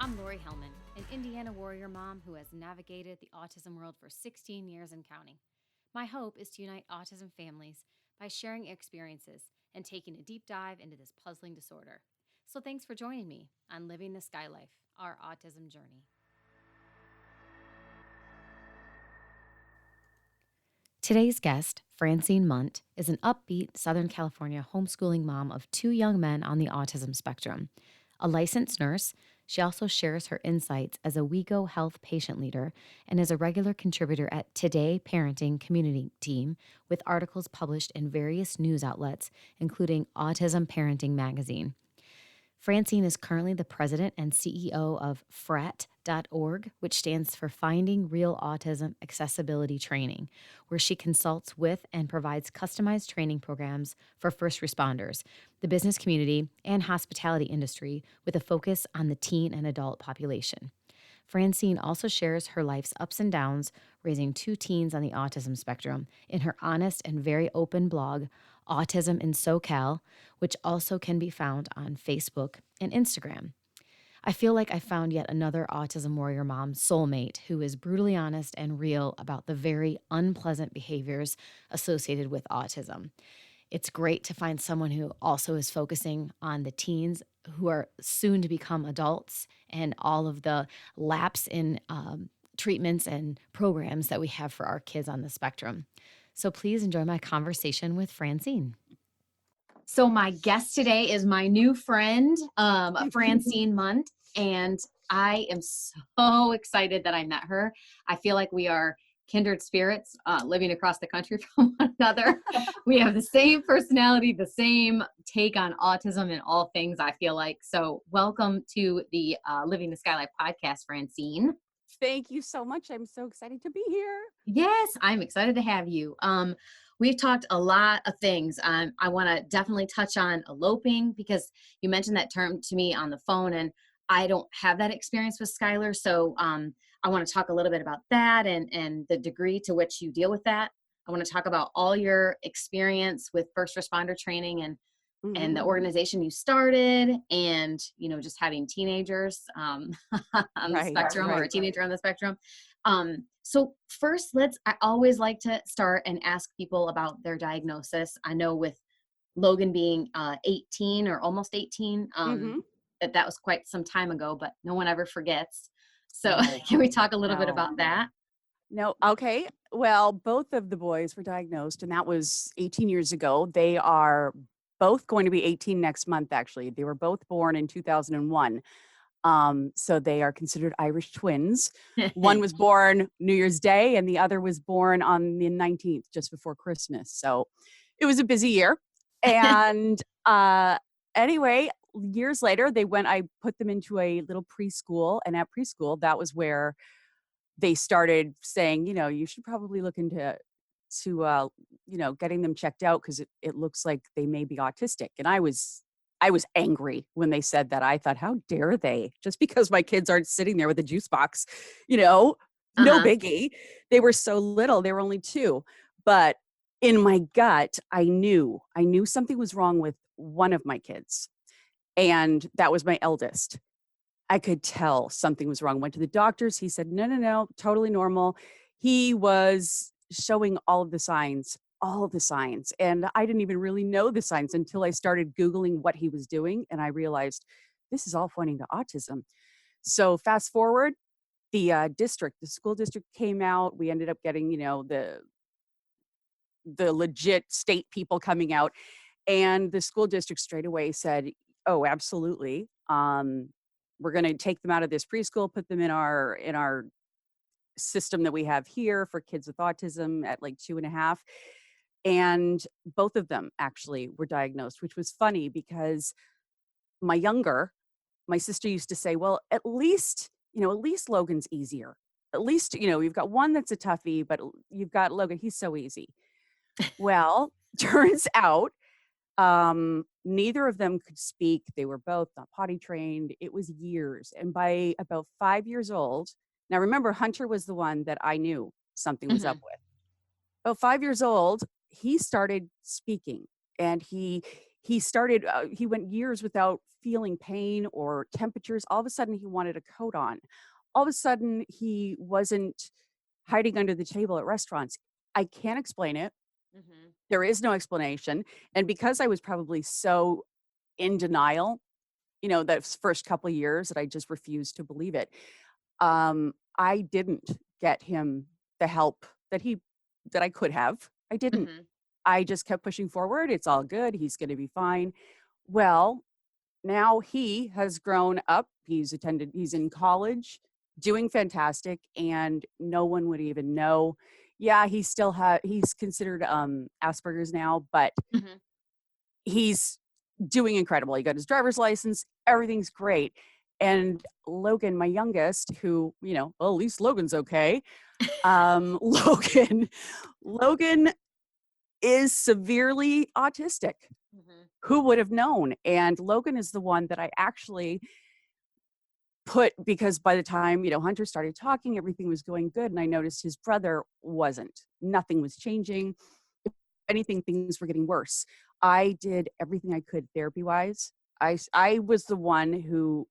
I'm Lori Hellman, an Indiana warrior mom who has navigated the autism world for 16 years and counting. My hope is to unite autism families by sharing experiences and taking a deep dive into this puzzling disorder. So thanks for joining me on Living the Skylife, our autism journey. Today's guest, Francine Munt, is an upbeat Southern California homeschooling mom of 2 young men on the autism spectrum. A licensed nurse, she also shares her insights as a WeGo Health patient leader and is a regular contributor at Today Parenting Community Team with articles published in various news outlets, including Autism Parenting Magazine. Francine is currently the president and CEO of FRAT.org, which stands for Finding Real Autism Accessibility Training, where she consults with and provides customized training programs for first responders, the business community, and hospitality industry with a focus on the teen and adult population. Francine also shares her life's ups and downs raising 2 teens on the autism spectrum in her honest and very open blog, Autism in SoCal, which also can be found on Facebook and Instagram. I feel like I found yet another autism warrior mom soulmate who is brutally honest and real about the very unpleasant behaviors associated with autism. It's great to find someone who also is focusing on the teens who are soon to become adults and all of the lapse in treatments and programs that we have for our kids on the spectrum. So please enjoy my conversation with Francine. So my guest today is my new friend, Francine Munt, and I am so excited that I met her. I feel like we are kindred spirits living across the country from one another. We have the same personality, the same take on autism and all things, I feel like. So welcome to the Living the Skylife podcast, Francine. Thank you so much. I'm so excited to be here. Yes, I'm excited to have you. We've talked a lot of things. I want to definitely touch on eloping because you mentioned that term to me on the phone, and I don't have that experience with Skylar. So I want to talk a little bit about that and the degree to which you deal with that. I want to talk about all your experience with first responder training and the organization you started, and just having teenagers on the spectrum or a teenager on the spectrum. So first, I always like to start and ask people about their diagnosis. I know with Logan being 18 or almost 18, that was quite some time ago, but no one ever forgets. So can we talk a little bit about that? No. Okay. Well, both of the boys were diagnosed, and that was 18 years ago. They are both going to be 18 next month, actually. They were both born in 2001. So they are considered Irish twins. One was born New Year's Day, and the other was born on the 19th, just before Christmas. So it was a busy year. And anyway, years later, I put them into a little preschool. And at preschool, that was where they started saying, you should probably look into getting them checked out because it looks like they may be autistic. And I was angry when they said that. I thought, how dare they? Just because my kids aren't sitting there with a juice box, no biggie. They were so little. They were only 2. But in my gut, I knew something was wrong with one of my kids. And that was my eldest. I could tell something was wrong. Went to the doctors. He said, no, totally normal. He was showing all of the signs. And I didn't even really know the signs until I started Googling what he was doing. And I realized this is all pointing to autism. So fast forward, the school district came out. We ended up getting, the legit state people coming out. And the school district straight away said, oh, absolutely. We're going to take them out of this preschool, put them in our system that we have here for kids with autism at like 2.5. And both of them actually were diagnosed, which was funny because my sister used to say, well, at least Logan's easier. At least, you've got one that's a toughie, but you've got Logan. He's so easy. Well, turns out neither of them could speak. They were both not potty trained. It was years. And by about 5 years old, now remember, Hunter was the one that I knew something was up with. About 5 years old, he started speaking, and he He went years without feeling pain or temperatures. All of a sudden, he wanted a coat on. All of a sudden, he wasn't hiding under the table at restaurants. I can't explain it. Mhm. There is no explanation. And because I was probably so in denial, those first couple of years that I just refused to believe it, I didn't get him the help that I could have. I didn't. Mhm. I just kept pushing forward. It's all good. He's going to be fine. Well, now he has grown up. He's in college, doing fantastic, and no one would even know. Yeah, he's considered Asperger's now, but Mhm. he's doing incredible. He got his driver's license, everything's great. And Logan, my youngest, who, well, at least Logan's okay. Logan is severely autistic. Mhm. Who would have known? And Logan is the one that I actually put, because by the time, Hunter started talking, everything was going good. And I noticed his brother wasn't. Nothing was changing. If anything, things were getting worse. I did everything I could therapy wise. I was the one who,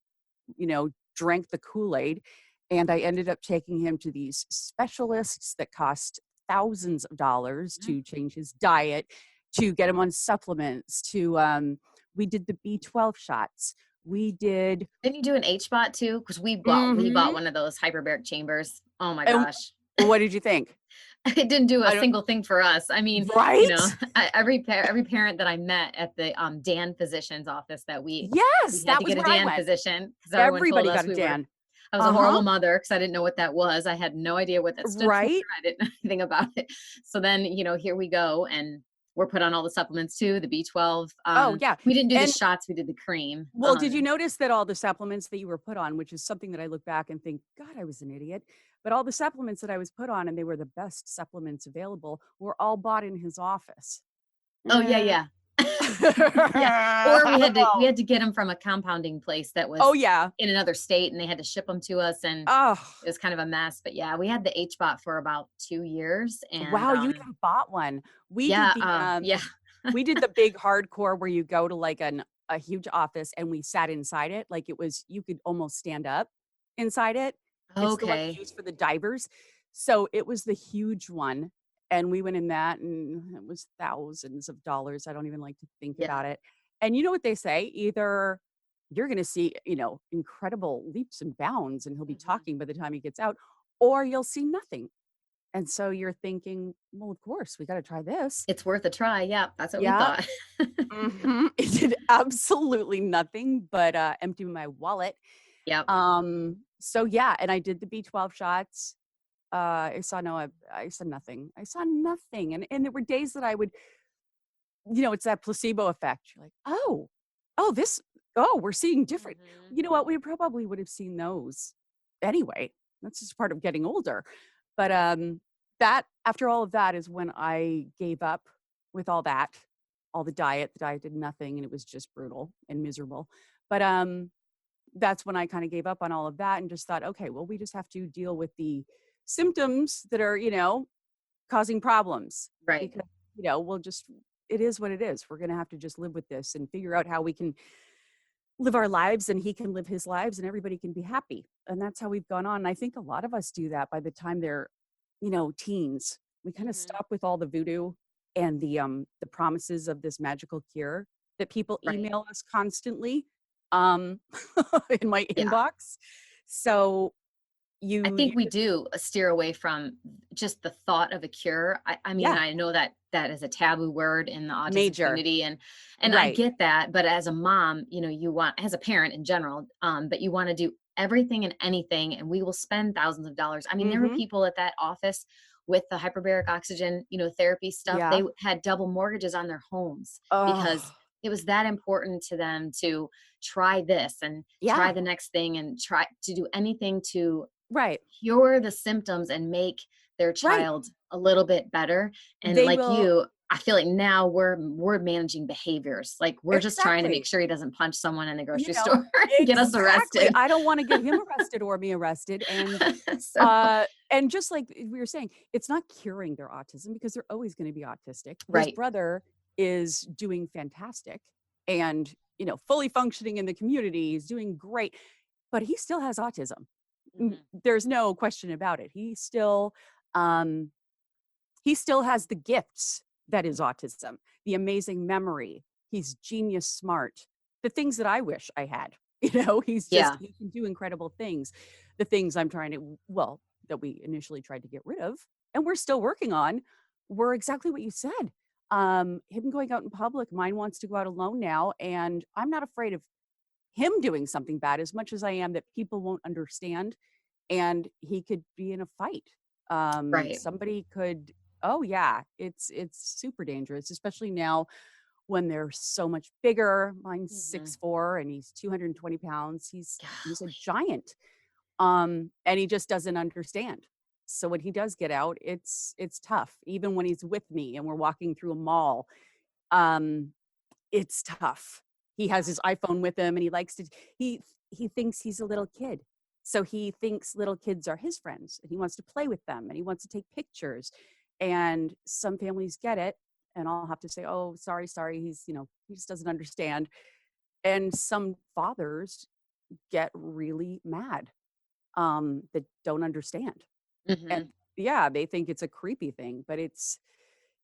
drank the Kool-Aid, and I ended up taking him to these specialists that cost thousands of dollars Mhm. to change his diet, to get him on supplements, we did the B12 shots. We did. Didn't you do an HBOT too? Because we bought Mhm. one of those hyperbaric chambers. Oh my And gosh. what did you think? It didn't do a I don't single thing for us. I mean, Right? every parent that I met at the, Dan physician's office that we Yes, had that to was get a where I Dan went. physician because everyone told Everybody us got a Dan. I was a Uh-huh. horrible mother because I didn't know what that was. I had no idea what that stood for. Right? I didn't know anything about it. So then, here we go, and we're put on all the supplements too, the B12. Oh, yeah. We didn't do the And shots, we did the cream. well, did you notice that all the supplements that you were put on, which is something that I look back and think, God, I was an idiot. But all the supplements that I was put on, and they were the best supplements available, were all bought in his office. Oh, yeah, Eh. yeah. Yeah, or I don't we know. had to get them from a compounding place that Oh, was yeah. in another state, and they had to ship them to us, and Oh, it was kind of a mess, but yeah, we had the HBOT for about 2 years, and, wow. You even bought one. We did yeah, the, um, yeah. we did the big hardcore where you go to like a huge office, and we sat inside it. Like you could almost stand up inside it. It's the one they Okay. use for the divers. So it was the huge one. And we went in that, and it was thousands of dollars. I don't even like to think Yeah. about it. And you know what they say? Either you're going to see, incredible leaps and bounds, and he'll be Mhm. talking by the time he gets out, or you'll see nothing. And so you're thinking, well, of course, we got to try this. It's worth a try, yeah, that's what we Yeah. thought. It did absolutely nothing but, empty my wallet. Yep. So yeah, and I did the B12 shots. I saw nothing. I saw nothing, and there were days that I would, it's that placebo effect. You're like, "Oh, this we're seeing different." Mhm. You know what? We probably would have seen those anyway. That's just part of getting older. But, that after all of that is when I gave up with all that, all the diet. The diet did nothing, and it was just brutal and miserable. But, that's when I kinda gave up on all of that and just thought, "Okay, well, we just have to deal with the symptoms that are, causing problems Right. because, we'll just it is what it is. We're gonna have to just live with this and figure out how we can live our lives, and he can live his lives, and everybody can be happy." And that's how we've gone on. And I think a lot of us do that by the time they're, teens. We kinda Mhm. stop with all the voodoo and the promises of this magical cure that people Right. email us constantly, um, in my Yeah. inbox. So I you think we just do steer away from just the thought of a cure. I mean, yeah, I know that that is a taboo word in the autism major. community, and I Right. get that, but as a mom, you want, as a parent in general, but you want to do everything and anything, and we will spend thousands of dollars. I mean, there were Mhm. people at that office with the hyperbaric oxygen, therapy stuff. Yeah. They had double mortgages on their homes because Oh, it was that important to them to try this and yeah. try the next thing and try to do anything to Right. cure the symptoms and make their Right. child a little bit better. And They like will you, I feel like now we're managing behaviors. Like we're just trying to make exactly. sure he doesn't punch someone in the You grocery know, store and get us exactly. arrested. I don't wanna get him arrested or me arrested, So and just like we were saying, it's not curing their autism because they're always gonna be autistic. His right. brother is doing fantastic. and, fully functioning in the community. He's doing great, but he still has autism. Mhm. There's no question about it. Um, he still has the gifts that is autism, the amazing memory. He's genius smart, the things that I wish I had. Yeah. He can do incredible things. The things I'm trying to, well, that we initially tried to get rid of, and we're still working on, were exactly what you said. Him going out in public, mine wants to go out alone now. And I'm not afraid of him doing something bad as much as I am that people won't understand and he could be in a fight. Right. Somebody could, oh yeah, it's super dangerous, especially now when they're so much bigger. Mine's Mhm. 6'4" and he's 220 pounds. He's a Golly. giant. And he just doesn't understand. So when he does get out, it's tough. Even when he's with me and we're walking through a mall, um, it's tough. He has Yeah. his iPhone with him and he he thinks he's a little kid. So he thinks little kids are his friends and he wants to play with them and he wants to take pictures. And some families get it and I'll have to say, "Oh, sorry, he just doesn't understand." And some fathers get really mad that don't understand. And Mhm. yeah, they think it's a creepy thing, but it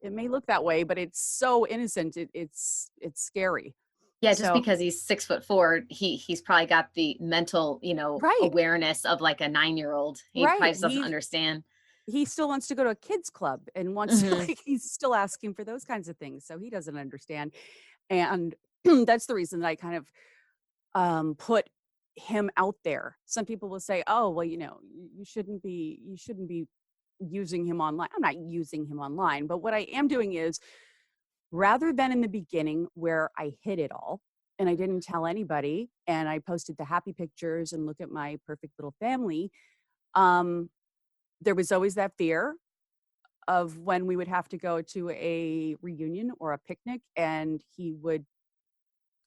may look that way, but it's so innocent. It's scary. Yeah, just So because he's 6'4", he's probably got the mental, right, awareness of like a 9-year-old. He probably right. just doesn't understand. He still wants to go to a kids club and wants to Mhm. like he's still asking for those kinds of things. So he doesn't understand. And that's the reason that I kind of put him out there. Some people will say, "Oh, well, you shouldn't be using him online." I'm not using him online, but what I am doing is rather than in the beginning where I hid it all and I didn't tell anybody and I posted the happy pictures and look at my perfect little family, um, there was always that fear of when we would have to go to a reunion or a picnic and he would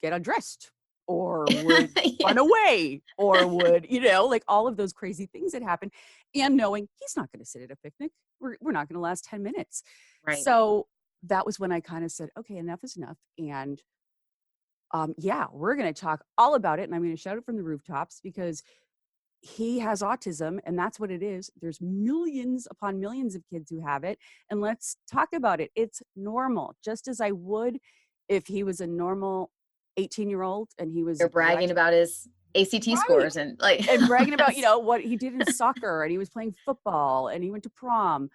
get undressed or would Yeah. run away or would, like all of those crazy things that happen. And knowing he's not going to sit at a picnic, we're not going to last 10 minutes. Right. So that was when I kind of said, okay, enough is enough. And yeah, we're going to talk all about it. And I'm going to shout it from the rooftops because he has autism and that's what it is. There's millions upon millions of kids who have it. And let's talk about it. It's normal, just as I would if he was a normal 18-year-old and he was You're bragging graduate. about his ACT Right. scores and like And bragging about, what he did in soccer and he was playing football and he went to prom.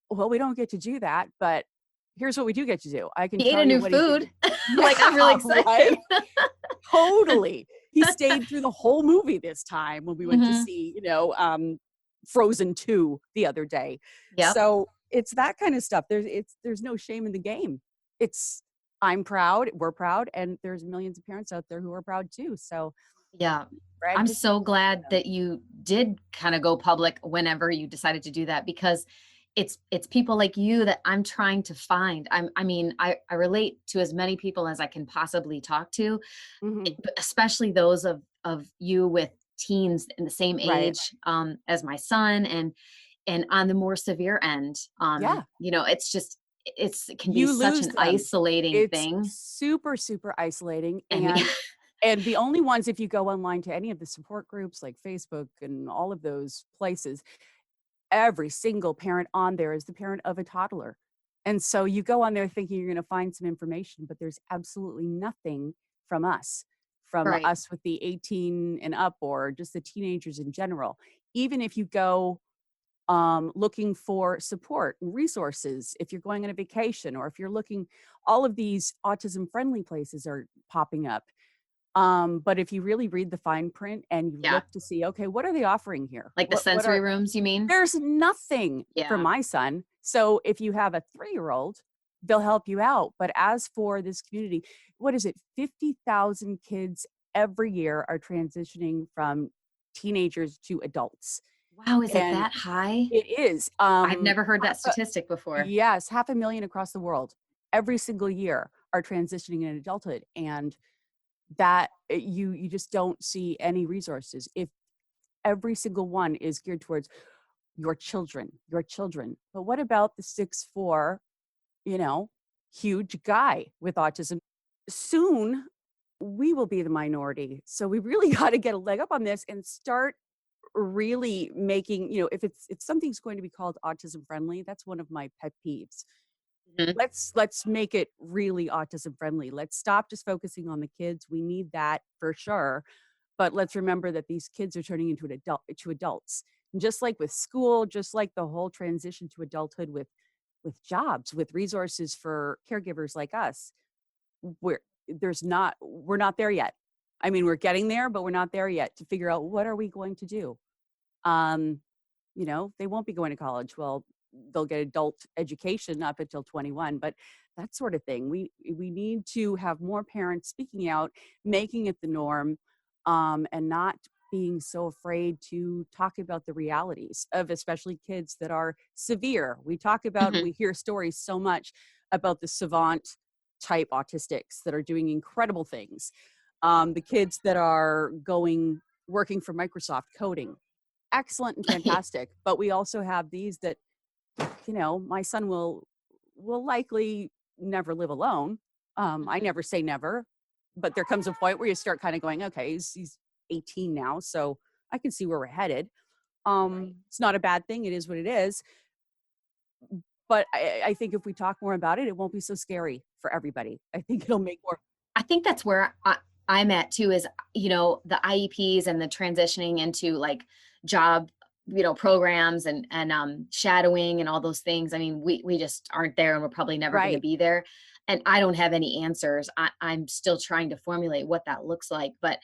Well, we don't get to do that, but here's what we do get to do. I can he ate tell a you new what he did. food. Yeah, Like, I'm really right? excited. Totally. He stayed through the whole movie this time when we went to Mhm. see, Frozen 2 the other day. Yep. So, it's that kind of stuff. There's no shame in the game. It's I'm proud, we're proud, and there's millions of parents out there who are proud too. So, Yeah. brag I'm just as so much for glad them. that you did kinda go public whenever you decided to do that because it's people like you that I'm trying to find. I mean, I relate to as many people as I can possibly talk to, Mhm. but especially those of you with teens in the same Right. age, as my son and on the more severe end, Yeah. it's just it can be You such lose an them. isolating It's thing, super, super isolating, and and the only ones if you go online to any of the support groups like Facebook and all of those places, every single parent on there is the parent of a toddler. And so you go on there thinking you're gonna find some information, but there's absolutely nothing from from right. us with the 18 and up or just the teenagers in general. Even if you go looking for support and resources if you're going on a vacation or if you're looking all of these autism friendly places are popping up but if you really read the fine print and you Yeah. look to see okay what are they offering here Like the what sensory are rooms, you mean? there's nothing for Yeah. my son so if you have a 3-year-old they'll help you out but as for this community what is it 50,000 kids every year are transitioning from teenagers to adults Wow, is it and that high? it is, I've never heard that statistic before. yes, 500,000 across the world every single year are transitioning in adulthood, and that you just don't see any resources. If every single one is geared towards your children. But what about the 6'4", you know, huge guy with autism? Soon we will be the minority. So we really got to get a leg up on this and start really making, if something's going to be called autism friendly, that's one of my pet peeves. Mhm. Let's make it really autism friendly. Let's stop just focusing on the kids. We need that for sure. But let's remember that these kids are turning into adults. And just like with school, just like the whole transition to adulthood with jobs, with resources for caregivers like us, we're not there yet. I mean, we're getting there, but we're not there yet to figure out what are we going to do. Um, they won't be going to college. Well, they'll get adult education up until 21, but that sort of thing. We need to have more parents speaking out, making it the norm, and not being so afraid to talk about the realities of especially kids that are severe. Mhm. We hear stories so much about the savant type autistics that are doing incredible things. The kids that are working for Microsoft coding, excellent and fantastic. But we also have these that, my son will likely never live alone. I Mhm. never say never, but there comes a point where you start kind of going, okay, he's 18 now, so I can see where we're headed. Right. It's not a bad thing. It is what it is. But I think if we talk more about it, it won't be so scary for everybody. I think it'll make more. I think that's where I'm at too is, the IEPs and the transitioning into like job, programs and shadowing and all those things. I mean, we just aren't there and we're probably never going to Right. be there. And I don't have any answers. I'm still trying to formulate what that looks like. But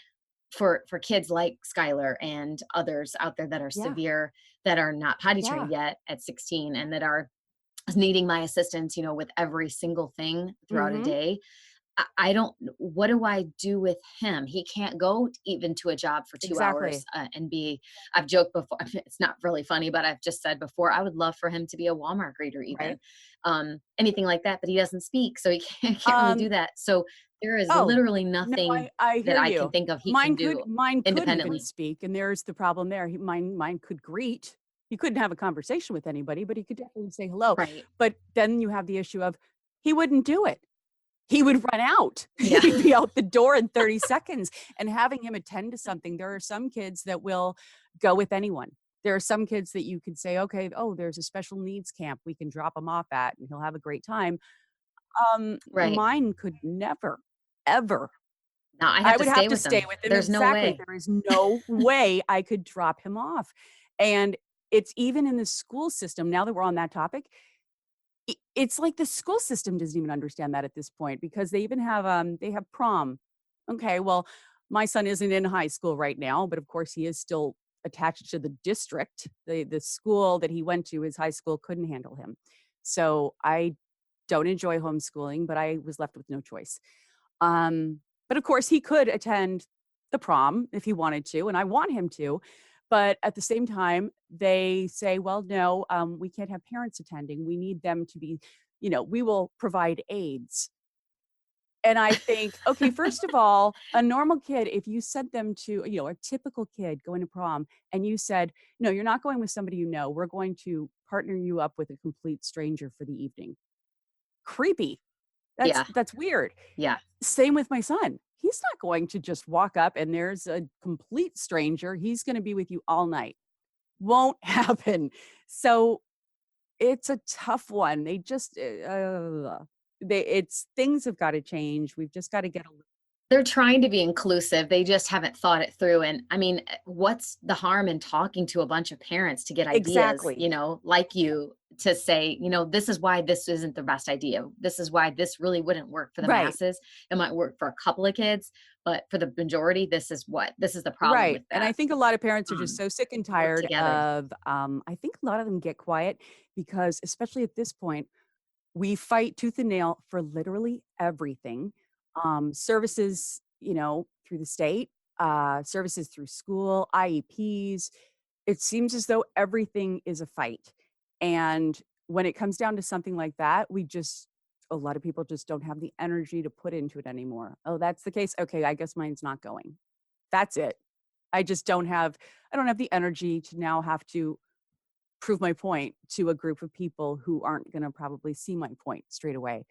for kids like Skylar and others out there that are Yeah. severe, that are not potty Yeah. trained yet at 16 and that are needing my assistance, with every single thing throughout a Mm-hmm. day. I don't what do I do with him? He can't go even to a job for 2 hours, Exactly. and be I've joked before, it's not really funny, but I've just said before, I would love for him to be a Walmart greeter even, Right. anything like that, but he doesn't speak, so he can't really do Um, that. So, there is Oh, literally no, nothing I that hear I can you. think of he can do Mine could even independently. speak, and there's the problem there. Mine could greet. He couldn't have a conversation with anybody, but he could definitely say hello. Right. But then you have the issue of he wouldn't do it. He would run out. Yeah. He'd be out the door in 30 seconds, and having him attend to something, there are some kids that will go with anyone. There are some kids that you could say, "Okay, oh, there's a special needs camp we can drop him off at, and he'll have a great time." Right. Mine could never, ever. Now I I have to would have stay to with stay them. with him, There's no exactly. way. There is no way I could drop him off. And it's even in the school system, now that we're on that topic, it's like the school system doesn't even understand that at this point because they have prom. Okay, well, my son isn't in high school right now, but of course he is still attached to the district. The school that he went to, his high school couldn't handle him. So I don't enjoy homeschooling, but I was left with no choice. But of course, he could attend the prom if he wanted to, and I want him to. But at the same time, they say, well, no, we can't have parents attending. We need them to be, we will provide aides. And I think, okay, first of all, a normal kid, if you sent them to, a typical kid going to prom and you said, no, you're not going with somebody you know, we're going to partner you up with a complete stranger for the evening. Creepy. Yeah. That's weird. Yeah. Same with my son. He's not going to just walk up and there's a complete stranger. He's gonna be with you all night. Won't happen. So, it's a tough one. They just, they it's things have gotta change. We've just gotta get a They're trying to be inclusive, they just haven't thought it through, and, I mean, what's the harm in talking to a bunch of parents to get ideas, exactly. like you, to say, "This is why this isn't the best idea. This is why this really wouldn't work for the Right, masses. It might work for a couple of kids, but for the majority, this is the problem right, with and I that." think a lot of parents are just so sick and Work tired together. of, I think a lot of them get quiet because, especially at this point, we fight tooth and nail for literally everything. Services, through the state, services through school, IEPs. It seems as though everything is a fight. And when it comes down to something like that, a lot of people just don't have the energy to put into it anymore. Oh, that's the case. Okay, I guess mine's not going. That's it. I don't have the energy to now have to prove my point to a group of people who aren't gonna probably see my point straight away.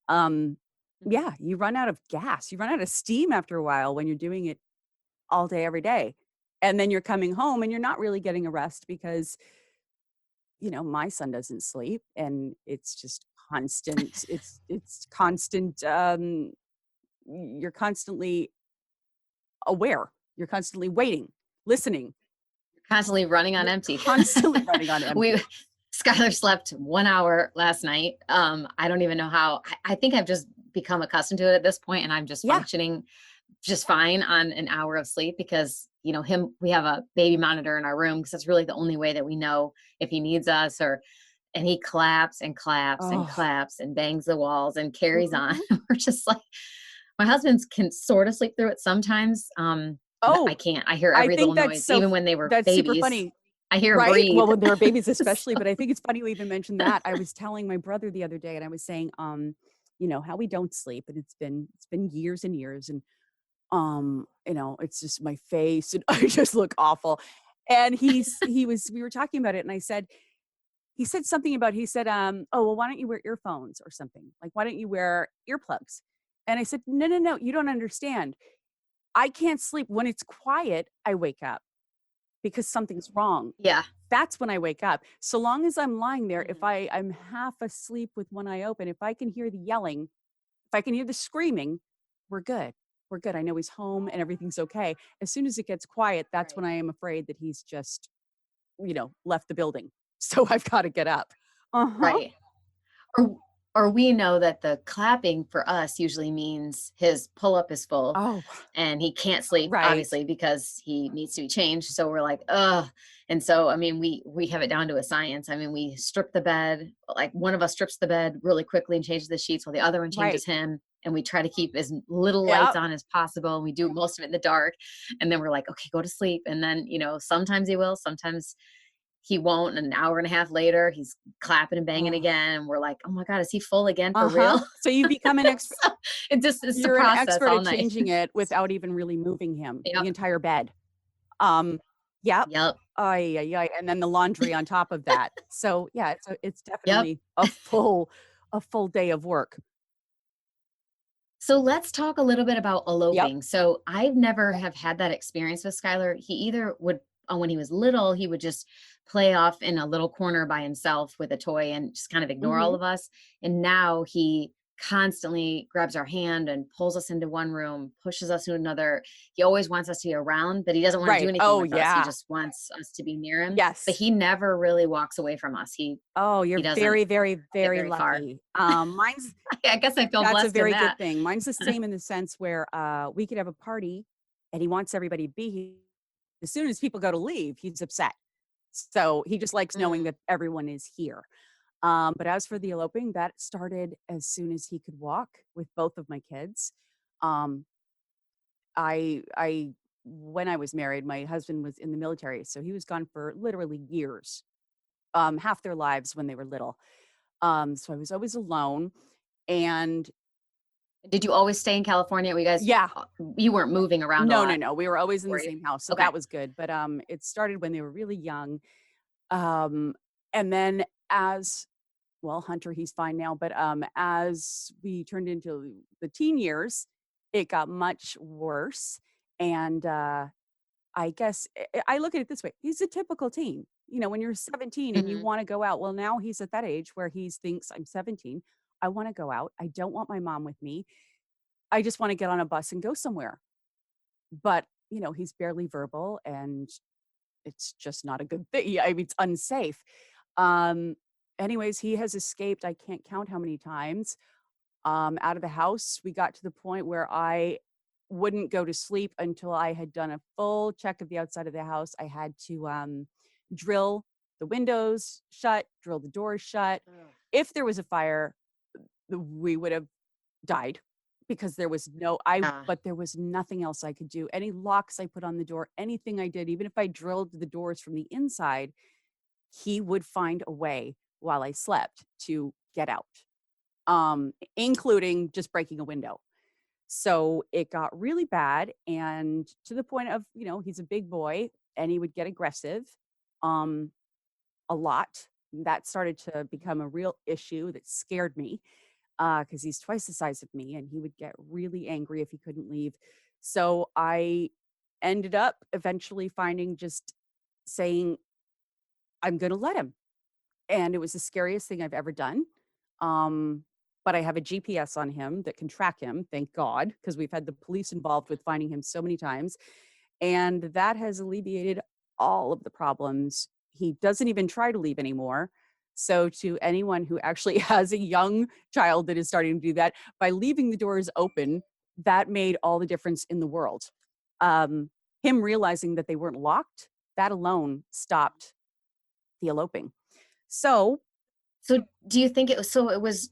Um, Yeah, you run out of gas, you run out of steam after a while when you're doing it all day, every day. And then you're coming home and you're not really getting a rest because, my son doesn't sleep and it's just constant. It's constant. You're constantly aware. You're constantly waiting, listening, Constantly running on you're empty. constantly running on We empty. Skylar slept 1 hour last night. I don't even know how. I think I've just become accustomed to it at this point, and I'm just Yeah. functioning just fine on an hour of sleep because, we have a baby monitor in our room because that's really the only way that we know if he needs us, and he claps and claps and Oh. claps and bangs the walls and carries on. Mhm. We're just like, my husband can sort of sleep through it sometimes. But I Oh, can't. I hear I every little think noise, even when they were that's super babies. funny, I hear him right? breathe. Well, when they were babies especially, So but I think it's funny you even mentioned that. I was telling my brother the other day and I was saying, how we don't sleep and it's been years and years and it's just my face and I just look awful. And we were talking about it and he said something about "Oh, well, why don't you wear earphones or something? Like, why don't you wear earplugs?" And I said, "No, no, no, you don't understand. I can't sleep when it's quiet, I wake up because something's wrong. yeah. That's when I wake up. So long as I'm lying there, if Mhm. I'm half asleep with one eye open, if I can hear the yelling, if I can hear the screaming, we're good. We're good. I know he's home and everything's okay. As soon as it gets quiet, that's when Right. I am afraid that he's just, left the building. So I've got to get up. Uh-huh. Right. Or or we know that the clapping for us usually means his pull-up is full Oh, and he can't sleep, right. obviously, because he needs to be changed. So we're like, ugh. And so, I mean, we have it down to a science. I mean, we strip the bed, like one of us strips the bed really quickly and changes the sheets while the other one Right. changes him. And we try to keep as little lights Yeah. on as possible. And we do most of it in the dark. And then we're like, okay, go to sleep. And then, sometimes he will, sometimes he won't. And an hour and a half later, he's clapping and banging Oh. again. And we're like, oh my God, is he full again for Uh-huh. real? So you become an expert. So it's a You're an process expert all at night. changing it without even really moving him, the Yep. entire bed. Um, yep. Yep. Ay, ay, ay, and then the laundry on top of that. So, yeah, it's Yep. definitely a full day of work. So let's talk a little bit about Yep. eloping. So I've never have had that experience with Skylar. He either would, when he was little, he would just play off in a little corner by himself with a toy and just kind of ignore all Mhm. of us. And now he constantly grabs our hand and pulls us into one room, pushes us to another. He always wants us to be around, but he doesn't want to do Right. anything Oh, with us. He yeah. just wants us to be near him. But Yes. he never really walks away from us. Oh, He you're doesn't very, very, get very very far. lucky. Mine's I guess I feel That's a blessed in very good that. thing. Mine's the same in the sense where, we could have a party and he wants everybody to be here. As soon as people go to leave, he's upset. So, he just likes knowing Mm. that everyone is here. But as for the eloping, that started as soon as he could walk with both of my kids. Um, I when I was married, my husband was in the military, so he was gone for literally years, half their lives when they were little. So I was always alone, and Did you always stay in California? Were you guys yeah. you weren't moving around a No, no, lot, no, we were always in the were you? same house, so Okay. that was good, but, it started when they were really young, um, and then as well, Hunter, he's fine now, but, as we turned into the teen years, it got much worse, and, I guess I look at it this way, he's a typical teen. When you're 17 and you Mhm. wanna go out, well, now he's at that age where he thinks, "I'm 17, I wanna go out, I don't want my mom with me, I just wanna get on a bus and go somewhere." But, he's barely verbal and it's just not a good thing. Yeah, I mean, it's unsafe. Um, Anyways, he has escaped, I can't count how many times, out of the house. We got to the point where I wouldn't go to sleep until I had done a full check of the outside of the house. I had to, drill the windows shut, drill the doors shut. Ugh. If there was a fire, we would have died because there was no I Yeah. but there was nothing else I could do. Any locks I put on the door, anything I did, even if I drilled the doors from the inside, he would find a way while I slept to get out, including just breaking a window. So it got really bad and to the point of, he's a big boy and he would get aggressive um a lot. That started to become a real issue that scared me. because he's twice the size of me, and he would get really angry if he couldn't leave. So I ended up eventually finding just saying, I'm going to let him. And it was the scariest thing I've ever done. Um, but I have a GPS on him that can track him, thank God, because we've had the police involved with finding him so many times. And that has alleviated all of the problems. He doesn't even try to leave anymore. So, to anyone who actually has a young child that is starting to do that, by leaving the doors open, that made all the difference in the world. Him realizing that they weren't locked, that alone stopped the eloping. So, So do you think it was,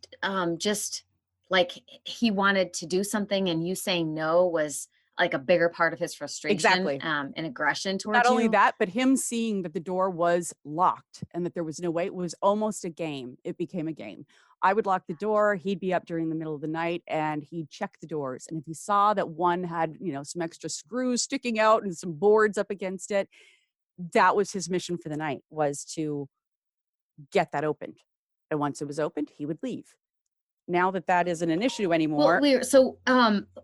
just like he wanted to do something and you saying no was like a bigger part of his frustration, exactly. and aggression Not towards only you? that, but him seeing that the door was locked and that there was no way, it was almost a game. It became a game. I would lock the door, he'd be up during the middle of the night and he'd check the doors. And if he saw that one had, some extra screws sticking out and some boards up against it, that was his mission for the night, was to get that opened. And once it was opened, he would leave. Now that that isn't an issue Well, anymore.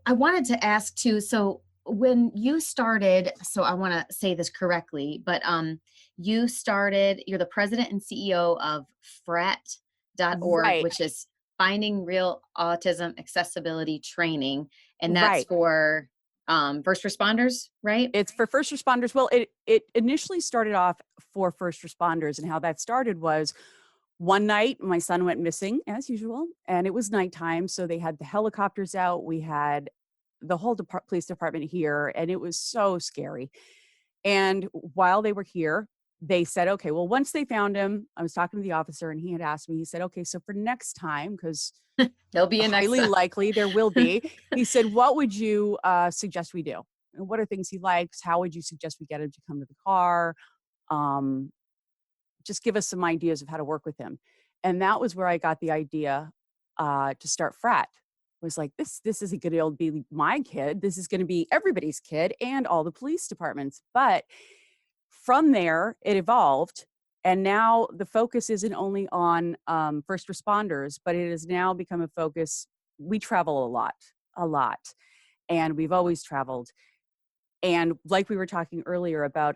I wanted to ask too, so when you started, so I wanna say this correctly, but, you're the president and CEO of frat.org, Right, which is Finding Real Autism Accessibility Training, and that's right. for, first responders, right? It's for first responders. Well, it initially started off for first responders, and how that started was one night my son went missing as usual, and it was nighttime, so they had the helicopters out. We had the whole police department here, and it was so scary. And while they were here, they said, "Okay, well, once they found him," I was talking to the officer, and he had asked me. He said, "Okay, so for next time, because There'll be a next highly time. likely there will be." He said, "What would you, suggest we do? And what are things he likes? How would you suggest we get him to come to the car? Um, just give us some ideas of how to work with him." And that was where I got the idea, to start Frat. Was like, "This isn't gonna be my kid, this is gonna be everybody's kid and all the police departments." But from there, it evolved, and now the focus isn't only on, first responders, but it has now become a focus. We travel a lot, and we've always traveled. And like we were talking earlier about,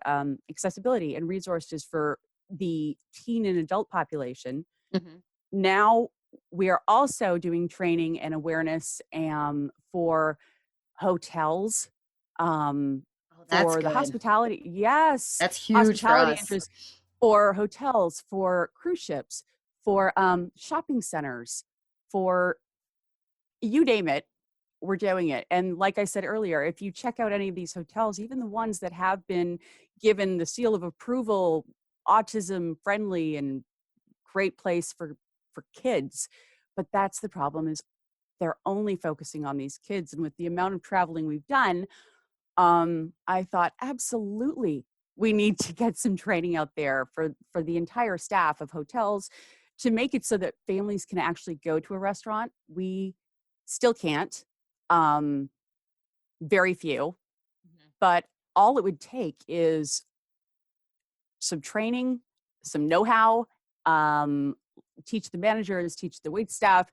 accessibility and resources for the teen and adult population, Mhm. now we are also doing training and awareness, for hotels, Oh, that's for the good. hospitality, yes, That's huge for hospitality us. interest, for hotels, for cruise ships, for, shopping centers, for you name it, we're doing it. And like I said earlier, if you check out any of these hotels, even the ones that have been given the seal of approval, autism friendly and great place for kids, but that's the problem, is they're only focusing on these kids. And with the amount of traveling we've done, I thought, absolutely, we need to get some training out there for the entire staff of hotels to make it so that families can actually go to a restaurant. We still can't, um, very few, Mhm. but all it would take is some training, some know-how, um, teach the managers, teach the wait staff,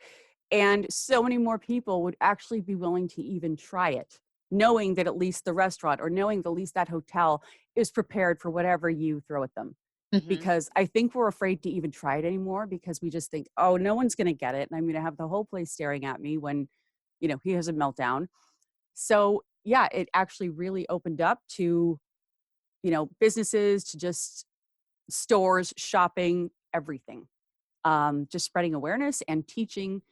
and so many more people would actually be willing to even try it, knowing that at least the restaurant, or knowing that at least that hotel is prepared for whatever you throw at them. Mhm. Because I think we're afraid to even try it anymore, because we just think, "Oh, no one's gonna get it, and I'm gonna have the whole place staring at me when, he has a meltdown." So, yeah, it actually really opened up to, businesses, to just stores, shopping, everything. Just spreading awareness and teaching,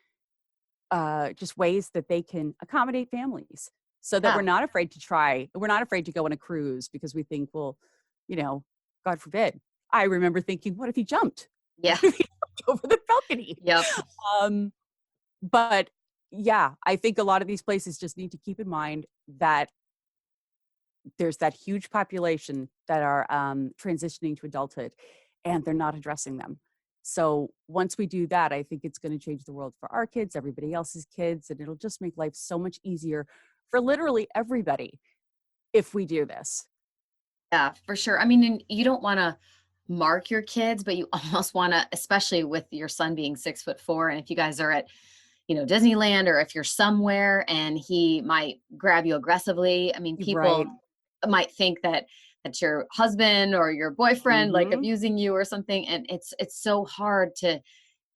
just ways that they can accommodate families, so that we're Yeah. not afraid to try. We're not afraid to go on a cruise because we think, well, you know, God forbid. I remember thinking, what if he jumped? Yeah. What if he jumped over the balcony? Yep. Um, but yeah, I think a lot of these places just need to keep in mind that there's that huge population that are, transitioning to adulthood, and they're not addressing them. So once we do that, I think it's going to change the world for our kids, everybody else's kids, and it'll just make life so much easier for literally everybody if we do this. Yeah, for sure. I mean, and you don't wanna mark your kids, but you almost wanna, especially with your son being 6'4", and if you guys are at Disneyland, or if you're somewhere and he might grab you aggressively. I mean, You're right. people might think that that's your husband or your boyfriend, like, Mhm. abusing you or something, and it's so hard to.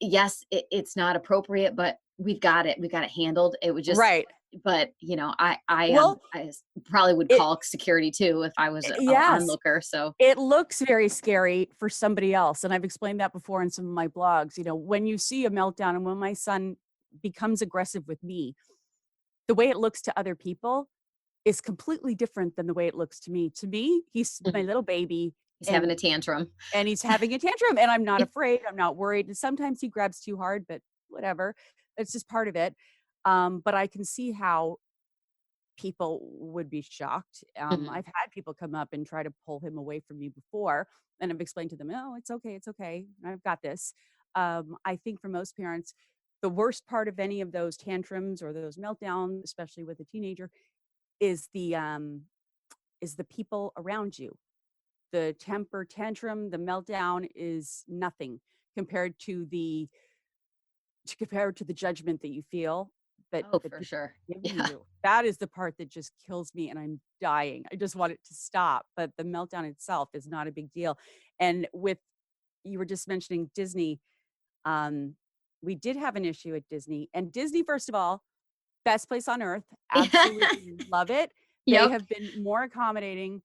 Yes, it's not appropriate, but we've got it handled. It would just. Right. But Well, probably would it call security too if I was a yes. onlooker. So. It looks very scary for somebody else, and I've explained that before in some of my blogs. When you see a meltdown and when my son becomes aggressive with me, the way it looks to other people is completely different than the way it looks to me. To me, he's my Mhm. little baby, He's having and a tantrum. he's having a tantrum, and I'm not afraid, I'm not worried, and sometimes he grabs too hard, but whatever. It's just part of it. But I can see how people would be shocked. Mhm. I've had people come up and try to pull him away from me before, and I've explained to them, "Oh, it's okay. I've got this." I think for most parents, the worst part of any of those tantrums or those meltdowns, especially with a teenager, is the people around you. The temper tantrum, the meltdown is nothing compared to the judgment that you feel that Oh, that for people sure. are giving Yeah. you. That is the part that just kills me and I'm dying. I just want it to stop, but the meltdown itself is not a big deal. And with you were just mentioning Disney, um, we did have an issue at Disney. And Disney, first of all, best place on earth, absolutely love it. They Yep. have been more accommodating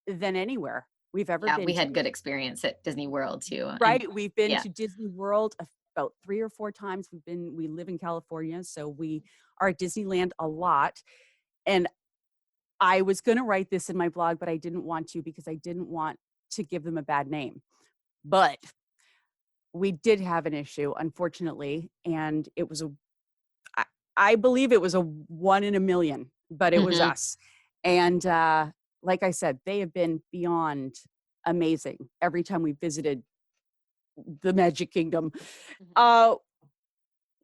than anywhere we've ever Yeah, been we to. had good experience at Disney World too, and Right, we've been yeah. to Disney World about 3 or 4 times. We live in California, so we are at Disneyland a lot, and I was gonna write this in my blog, but I didn't want to because I didn't want to give them a bad name. But we did have an issue, unfortunately, and it was I I believe it was a 1 in a million, but it was Mhm. us. And, like I said, they have been beyond amazing every time we visited the Magic Kingdom. Mhm. Uh,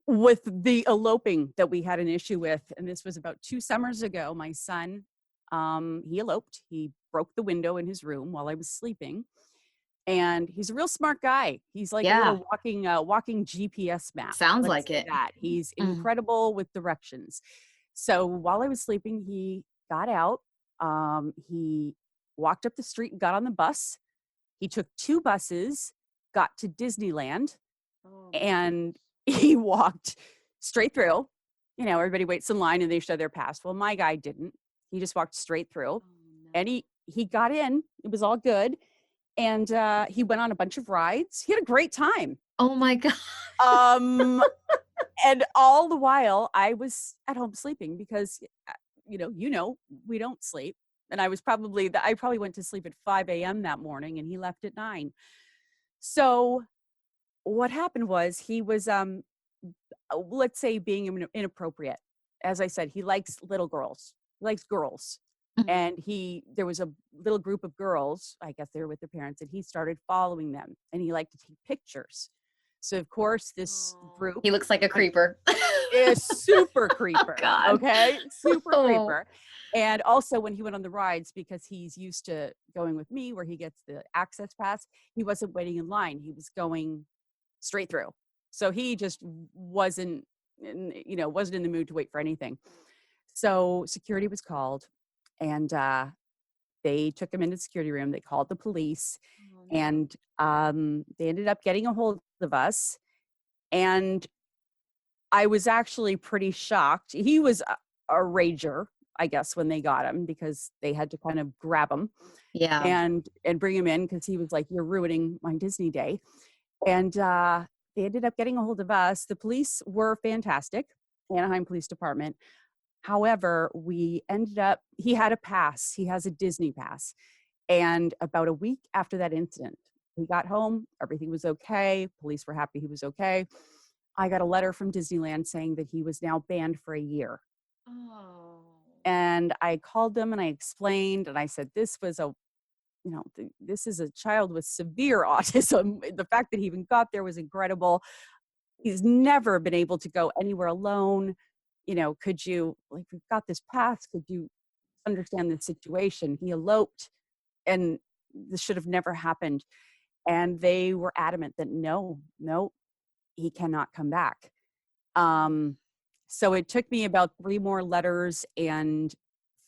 with the eloping that we had an issue with, and this was about 2 summers ago, my son, he eloped. He broke the window in his room while I was sleeping, and he's a real smart guy. He's like a Yeah, little walking GPS map, sounds let's like say it. that. He's Mhm. incredible with directions. So, while I was sleeping, he got out, he walked up the street and got on the bus. He took 2 buses, got to Disneyland, Oh my and he walked straight through. Everybody waits in line and they show their pass. Well, my guy didn't. He just walked straight through, Oh and no. he got in. It was all good, and he went on a bunch of rides. He had a great time. Oh my god. Um, and all the while, I was at home sleeping because, we don't sleep. And I probably went to sleep at 5 a.m. that morning, and he left at 9. So what happened was he was let's say being inappropriate. As I said, he likes little girls. He likes girls. Mhm. And there was a little group of girls, I guess they were with their parents, and he started following them and he liked to take pictures. So of course this Oh, group he looks like a went creeper. is super Oh creeper. god. Okay. Super Oh. creeper. And also when he went on the rides, because he's used to going with me where he gets the access pass, he wasn't waiting in line. He was going straight through. So he just wasn't in the mood to wait for anything. So security was called, and they took him into the security room. They called the police, Oh no. and they ended up getting a hold of us. And I was actually pretty shocked. He was a rager, I guess, when they got him because they had to kind of grab him Yeah. and bring him in because he was like, "You're ruining my Disney day." And they ended up getting a hold of us. The police were fantastic, Anaheim Police Department. However, he had a pass. He has a Disney pass. And about a week after that incident, we got home. Everything was okay. Police were happy he was okay. I got a letter from Disneyland saying that he was now banned for a year. Oh. And I called them and I explained and I said, this is a child with severe autism. The fact that he even got there was incredible. He's never been able to go anywhere alone. Could you, like, we've got this pass. Could you understand the situation? He eloped and this should have never happened. And they were adamant that no, he cannot come back. Um, so it took me about 3 more letters, and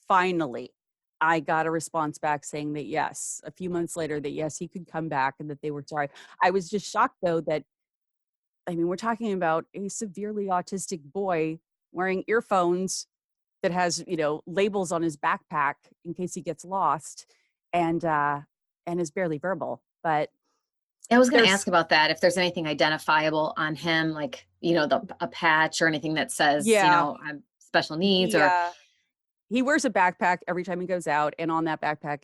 finally, I got a response back saying that yes, a few months later, that yes, he could come back and that they were sorry. I was just shocked though that I mean, we're talking about a severely autistic boy wearing earphones that has, labels on his backpack in case he gets lost and, uh, and is barely verbal. But I was gonna there's ask about that, if there's anything identifiable on him, like, a patch or anything that says, yeah, special needs he, or uh, he wears a backpack every time he goes out, and on that backpack,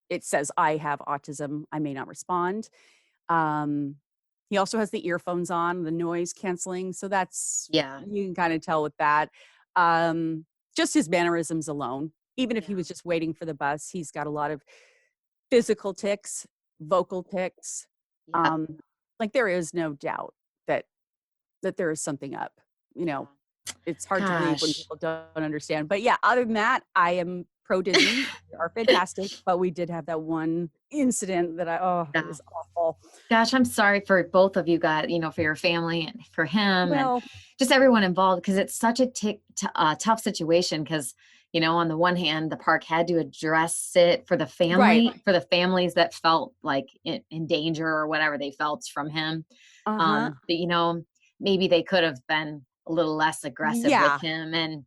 it says, "I have autism, I may not respond." Um, he also has the earphones on, the noise canceling, so that's yeah, you can kinda tell with that. Um, just his mannerisms alone, even if he yeah, was just waiting for the bus, he's got a lot of physical tics, vocal tics. yeah, Um, like, there is no doubt that there is something up, you know? yeah. It's hard to believe when Gosh. people don't understand, but yeah, other than that, I am pro Disney. They are fantastic, but we did have that one incident that it Yeah. was awful. Gosh, I'm sorry for both of you guys, for your family and for him and Well, just everyone involved because it's such a tough situation. Because, on the one hand, the park had to address it right. for the families that felt like in danger or whatever they felt from him. Uh-huh. But, maybe they could have been a little less aggressive with Yeah. him and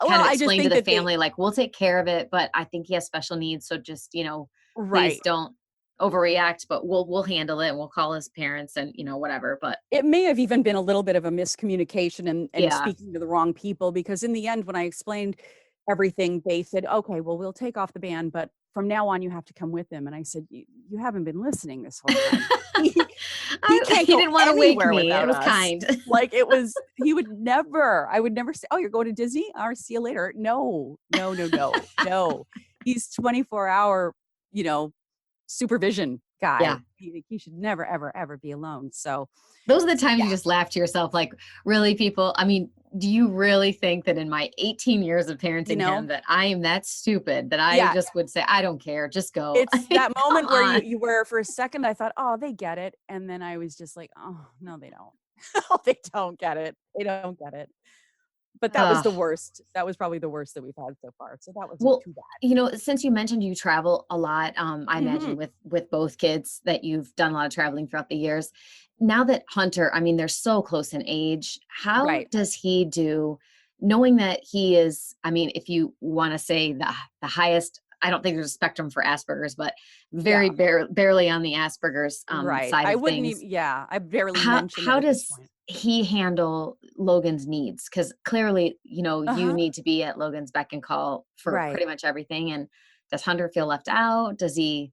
kind Well, of I just explain to think the that they family, like, we'll take care of it, but I think he has special needs. So just, please right. don't overreact, but we'll handle it and we'll call his parents and, whatever. But It may have even been a little bit of a miscommunication and yeah. speaking to the wrong people because in the end, when I explained everything, they said, "Okay, well, we'll take off the ban, but from now on, you have to come with him." And I said, "You haven't been listening this whole time. He can't He go didn't want to wake anywhere me. It without was us." kind. Like, he would never I would never say, "Oh, you're going to Disney? Alright, see you later." No, no, no, no, no. He's 24-hour, you know, supervision Yeah. guy. He should never, ever, ever be alone. So, Those are the times yeah, you just laugh to yourself, like, really, people? I mean, do you really think that in my 18 years of you parenting him know? that I am that stupid that I Yeah, just would say, I don't care, just go. it's that Come moment where on. where for a second I thought, "Oh, they get it," and then I was just like, "Oh, no, they don't. Oh, they don't get it. They don't get it." But that was Ugh. the worst. That was probably the worst that we've had so far, so that wasn't Well, too bad. since you mentioned you travel a lot, I imagine Mhm. with both kids that you've done a lot of traveling throughout the years. Now that Hunter, I mean, they're so close in age. How Right. does he do, knowing that he is? I mean, if you want to say the highest, I don't think there's a spectrum for Asperger's, but Yeah, barely on the Asperger's right. side I of wouldn't things. even yeah, I barely mention it How at this does point. he handle Logan's needs? Because clearly, you Uh-huh. need to be at Logan's beck and call for Right. pretty much everything, and does Hunter feel left out? Does he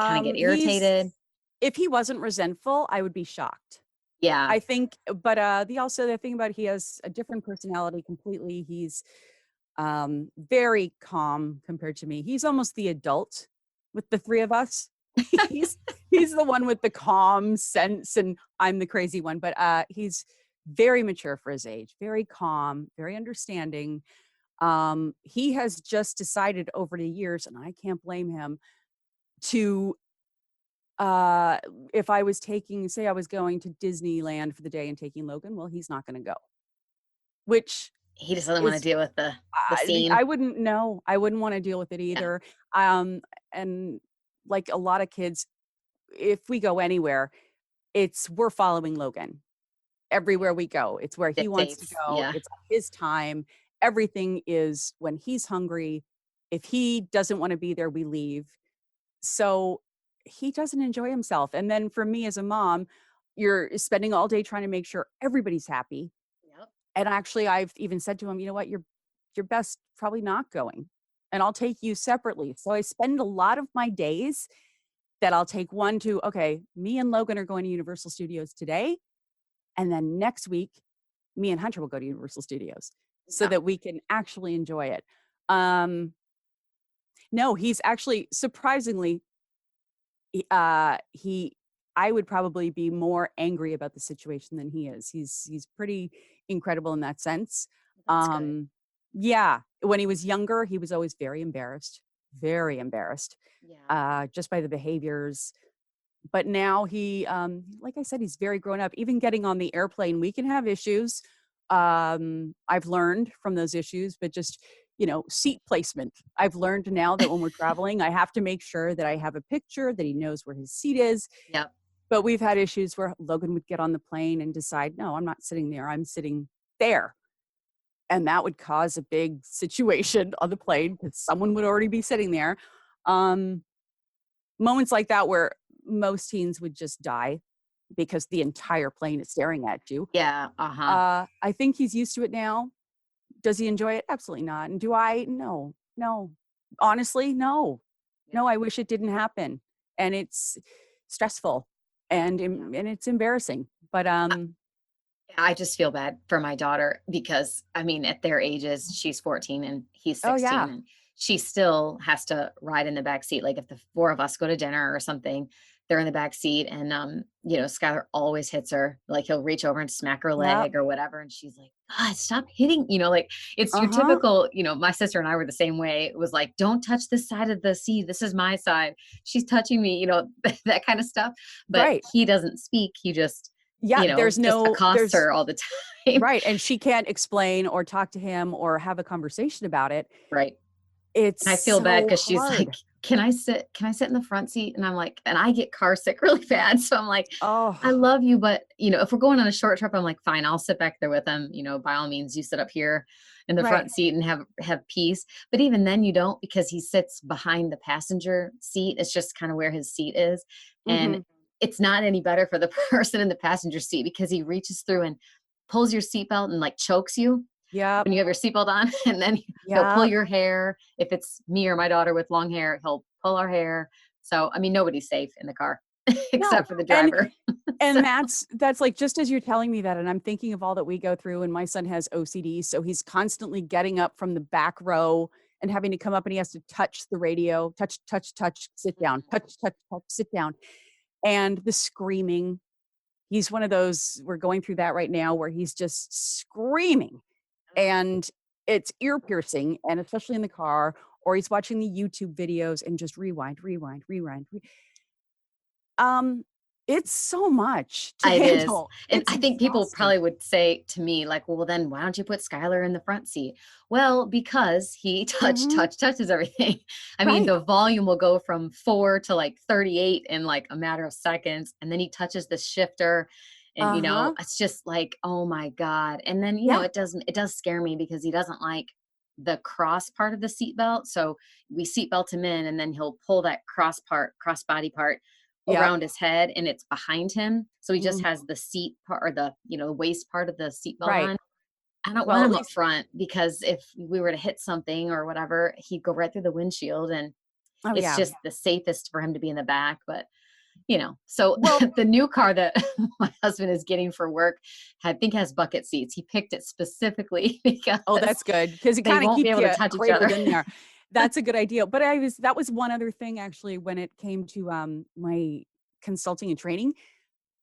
kinda get He's irritated? if he wasn't resentful, I would be shocked. Yeah, I think but, the thing about he has a different personality completely. He's, very calm compared to me. He's almost the adult with the 3 of us. He's he's the one with the calm sense, and I'm the crazy one, but, he's very mature for his age, very calm, very understanding. He has just decided over the years, and I can't blame him, to uh, if I was taking say I was going to Disneyland for the day and taking Logan, well, he's not gonna go, which he just doesn't wanna is deal with the I scene. wouldn't know. I wouldn't wanna deal with it Yeah, either. And like a lot of kids, if we go anywhere, we're following Logan everywhere we go. It's where he wants to dictates, go. yeah. It's on his time. Everything is when he's hungry. If he doesn't wanna be there, we leave. So, he doesn't enjoy himself, and then for me as a mom, you're spending all day trying to make sure everybody's happy, Yep. and actually, I've even said to him, "You know what? You're best probably not going, and I'll take you separately." So, I spend a lot of my days that I'll take one to, "Okay, me and Logan are going to Universal Studios today, and then next week, me and Hunter will go to Universal Studios," so Yeah. that we can actually enjoy it. No, he's actually surprisingly he I would probably be more angry about the situation than he is. He's pretty incredible in that sense. That's good. Yeah, when he was younger, he was always very embarrassed, Yeah. just by the behaviors. But now he, like I said, he's very grown up. Even getting on the airplane, we can have issues. I've learned from those issues, but just, seat placement. I've learned now that when we're traveling, I have to make sure that I have a picture, that he knows where his seat is. Yep. But we've had issues where Logan would get on the plane and decide, no, I'm not sitting there. I'm sitting there. And that would cause a big situation on the plane because someone would already be sitting there. Um, Moments like that where most teens would just die because the entire plane is staring at you. Yeah. Uh-huh. I think he's used to it now. Does he enjoy it? Absolutely not. And do I? No, no. Honestly, no. Yeah. No, I wish it didn't happen. And it's stressful and Yeah. and it's embarrassing. But I just feel bad for my daughter because, I mean, at their ages, she's 14 and he's oh 16, yeah. and she still has to ride in the back seat. Like if the four of us go to dinner or something, they're in the back seat, and Skylar always hits her. Like he'll reach over and smack her Yep. leg or whatever, and she's like, "God, stop hitting!" Like it's your Uh-huh. typical. My sister and I were the same way. It was like, "Don't touch this side of the seat. This is my side. She's touching me." That kind of stuff. But Right. he doesn't speak. He just Yeah, just accosts her all the time. right. And she can't explain or talk to him or have a conversation about it. Right. It's And I feel bad so because she's hard. like, Can I sit in the front seat?" And I'm like, and I get car sick really bad. So I'm like, "I Oh, love you, but if we're going on a short trip, I'm like, fine, I'll sit back there with him. By all means, you sit up here in the right. front seat and have peace." But even then you don't, because he sits behind the passenger seat. It's just kind of where his seat is. And Mhm. it's not any better for the person in the passenger seat because he reaches through and pulls your seatbelt and like chokes you Yep. when you have your seatbelt on, and then he'll pull Yep. your hair. If it's me or my daughter with long hair, he'll pull our hair. So, I mean, nobody's safe in the car No. except for the And driver. So, and that's like just as you're telling me that, and I'm thinking of all that we go through, and my son has OCD, so he's constantly getting up from the back row and having to come up and he has to touch the radio, touch, touch, touch, sit down, Mhm. touch, touch, touch, sit down. And the screaming. He's one of those we're going through that right now where he's just screaming and it's ear piercing and especially in the car or he's watching the YouTube videos and just rewind, rewind, rewind. Um, it's so much to It is. handle. And It's I think people exhausting. probably would say to me, like, "Well, then why don't you put Skylar in the front seat?" Well, because he Mhm. touches everything. I mean, Right. the volume will go from 4 to like 38 in like a matter of seconds. And then he touches the shifter. And, Uh-huh. it's just like, oh my God. And then, Yeah. it does scare me because he doesn't like the cross part of the seatbelt. So we seatbelt him in, and then he'll pull that cross body part Yep. around his head, and it's behind him. So he just has Mhm. the seat part, or the waist part of the seatbelt Right. on. I don't want Well, at him up least front because if we were to hit something or whatever, he'd go right through the windshield, and oh, it's yeah. just the safest for him to be in the back. But so Well the new car that my husband is getting for work, I think, has bucket seats. He picked it specifically oh, because that's good because it they kinda won't be keeps able to you touch each other. cradled in there. That's a good idea, but that was one other thing actually when it came to, my consulting and training.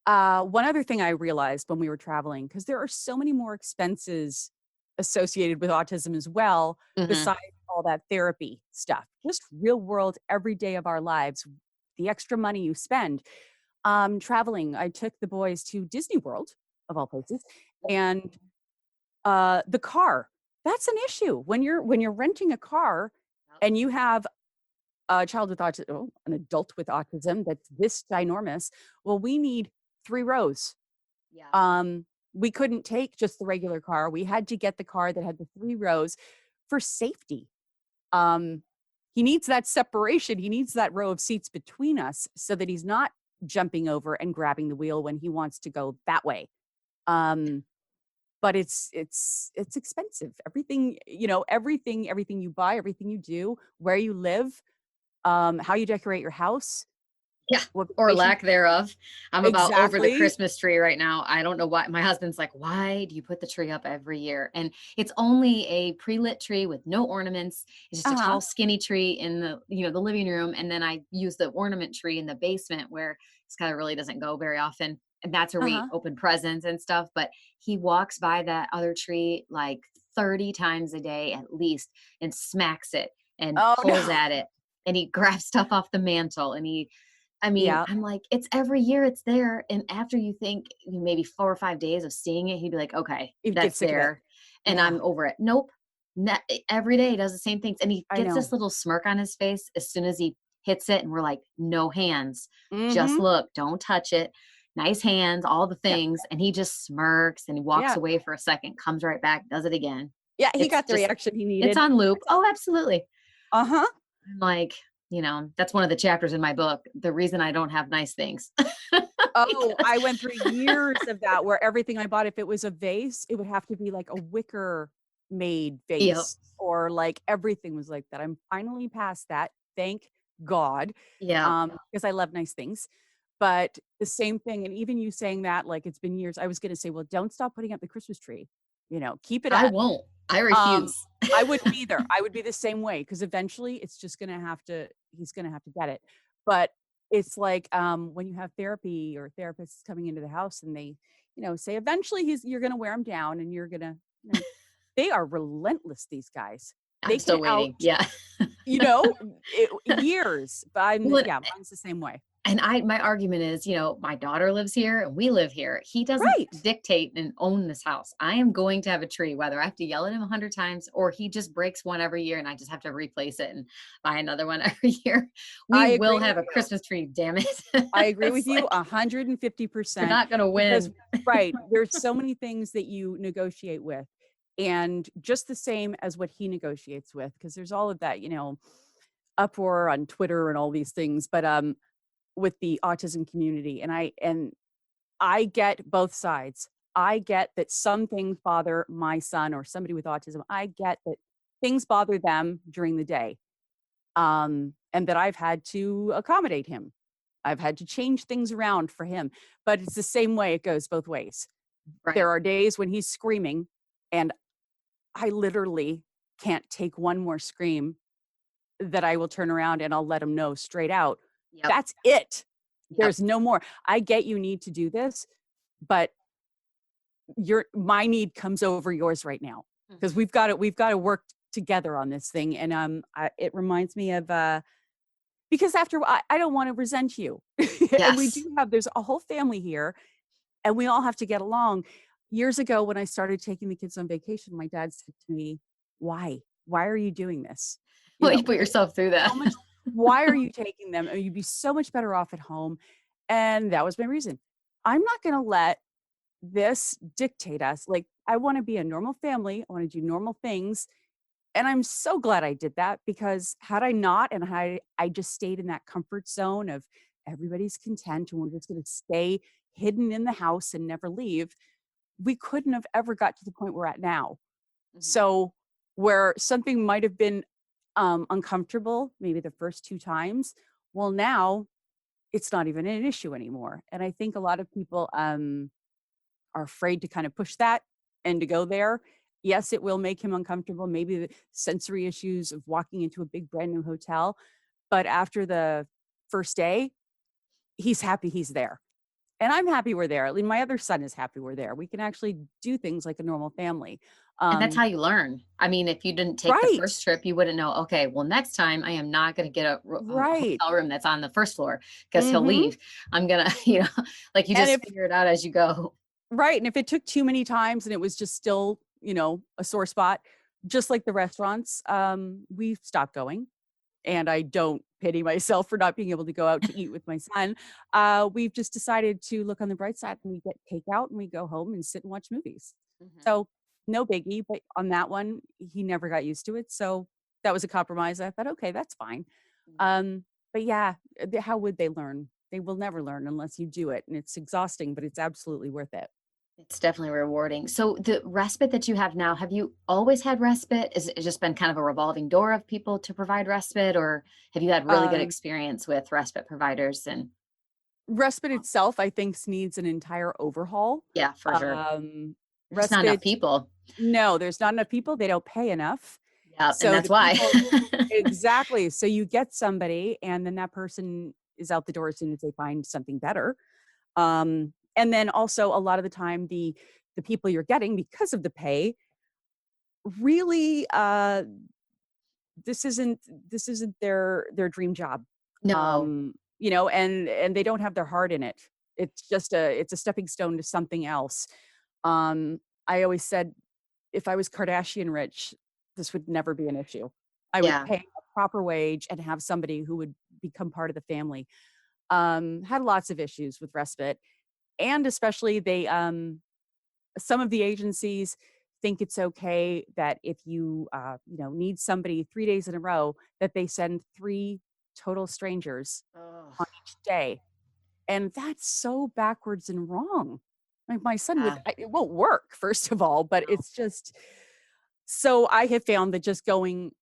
One other thing I realized when we were traveling, because there are so many more expenses associated with autism as well, Hmm. besides all that therapy stuff, just real world, every day of our lives, the extra money you spend. Traveling, I took the boys to Disney World, of all places, and the car, that's an issue. When you're renting a car and you have a child with autism, oh, an adult with autism that's this ginormous, well, we need 3 rows. Yeah. Um, we couldn't take just the regular car. We had to get the car that had the 3 rows for safety. Um, he needs that separation. He needs that row of seats between us so that he's not jumping over and grabbing the wheel when he wants to go that way. Um, but it's expensive. Everything, everything you buy, everything you do, where you live, how you decorate your house, Yeah, what or vacation lack thereof. I'm about over the exactly. Christmas tree right now. I don't know why. My husband's like, "Why do you put the tree up every year?" And it's only a pre-lit tree with no ornaments. It's just a Uh-huh, tall, skinny tree in the living room, and then I use the ornament tree in the basement where Skylar really doesn't go very often. And that's where we uh-huh. open presents and stuff. But he walks by that other tree like 30 times a day at least and smacks it and Oh, pulls no. at it. And he grabs stuff off the mantle, and he I mean, Yeah, I'm like, "It's every year it's there," and after you think maybe 4 or 5 days of seeing it, he'd be like, "Okay, you get that's sick of it. there, and Yeah, I'm over it." Nope. Every day he does the same things, and he I gets know. this little smirk on his face as soon as he hits it, and we're like, "No hands. Just Mhm. look. Don't touch it. Nice hands, all the Yeah, things," and he just smirks, and he walks yeah. away for a second, comes right back, does it again. Yeah, he It's got the just reaction he it's needed. on loop. That's all. Oh, absolutely. Uh-huh. I'm like, that's one of the chapters in my book, the reason I don't have nice things. Oh, Because I went through years of that where everything I bought, if it was a vase, it would have to be like a wicker made Yep, vase or like everything was like that. I'm finally past that. Thank God. yep. Because I love nice things. But the same thing, and even you saying that, like it's been years, I was gonna say, well, don't stop putting up the Christmas tree. Keep it I up. won't. I Um, refuse. I wouldn't either. I would be the same way because eventually it's just gonna have to he's gonna have to get it. But it's like, when you have therapy or therapists coming into the house and they, say eventually you're gonna wear him down and you're gonna, they are relentless, these guys. I'm They can still waiting. Yeah. years, but Well, yeah, mine's the same way. and my argument is, my daughter lives here and we live here. He doesn't Right. dictate and own this house. I am going to have a tree, whether I have to yell at him 100 times or he just breaks one every year and I just have to replace it and buy another one every year. We I will agree have with a you. Christmas tree, damn it. I agree with It's you like we're 150% not going to because win. right, there's so many things that you negotiate with, and just the same as what he negotiates with, because there's all of that, uproar on Twitter and all these things, but, with the autism community, and I get both sides. I get that some things bother my son or somebody with autism. I get that things bother them during the day, and that I've had to accommodate him. I've had to change things around for him, but it's the same way, it goes both ways. Right. There are days when he's screaming, and I literally can't take one more scream that I will turn around and I'll let him know straight out, Yep. "That's it. Yep. There's no more. I get you need to do this, but my need comes over yours right now because Mhm. we've gotta work together on this thing," and, it reminds me of, because after I don't wanna resent you, and Yes. there's a whole family here, and we all have to get along. Years ago, when I started taking the kids on vacation, my dad said to me, "Why? Why are you doing this? You Well, you know, put yourself through that. so much why are you taking them? You'd be so much better off at home." And that was my reason. I'm not gonna let this dictate us. Like, I wanna be a normal family, I wanna do normal things, and I'm so glad I did that because had I not and I just stayed in that comfort zone of everybody's content and we're just gonna stay hidden in the house and never leave, we couldn't have ever got to the point we're at now. Mhm. So, where something might have been, uncomfortable, maybe the first 2 times, well, now it's not even an issue anymore, and I think a lot of people, are afraid to kind of push that and to go there. Yes, it will make him uncomfortable, maybe the sensory issues of walking into a big brand new hotel, but after the first day, he's happy he's there. And I'm happy we're there. I mean, my other son is happy we're there. We can actually do things like a normal family. And that's Um how you learn. I mean, if you didn't take the Right, first trip, you wouldn't know, okay, well, next time I am not gonna get a right. hotel room that's on the first floor because 'cause he'll Mhm. leave. I'm gonna, like you And just if figure it out as you go. right, and if it took too many times and it was just still, a sore spot, just like the restaurants, we've stopped going. And I don't pity myself for not being able to go out to eat with my son. We've just decided to look on the bright side and we get takeout and we go home and sit and watch movies. Mhm. So no biggie, but on that one, he never got used to it. So that was a compromise. I thought, okay, that's fine. Mhm. But yeah, how would they learn? They will never learn unless you do it. And it's exhausting, but it's absolutely worth it. It's definitely rewarding. So the respite that you have now, have you always had respite? Is it just been kind of a revolving door of people to provide respite, or have you had really good Um, experience with respite providers and Respite itself, I think, needs an entire overhaul. yeah, for sure. Um, There's just not enough Respite people. No, there's not enough people, they don't pay enough. Yeah, and So that's the why. people exactly, so you get somebody and then that person is out the door as soon as they find something better. And then also a lot of the time the people you're getting because of the pay really, this isn't their dream job. No. Um and they don't have their heart in it. It's a stepping stone to something else. I always said if I was Kardashian rich, this would never be an issue. I would Yeah. pay a proper wage and have somebody who would become part of the family. Had lots of issues with respite, and especially some of the agencies think it's okay that if need somebody 3 days in a row, that they send 3 total strangers Oh, on each day, and that's so backwards and wrong. Like, my son yeah. it won't work, first of all, but No. it's just so I have found that just going,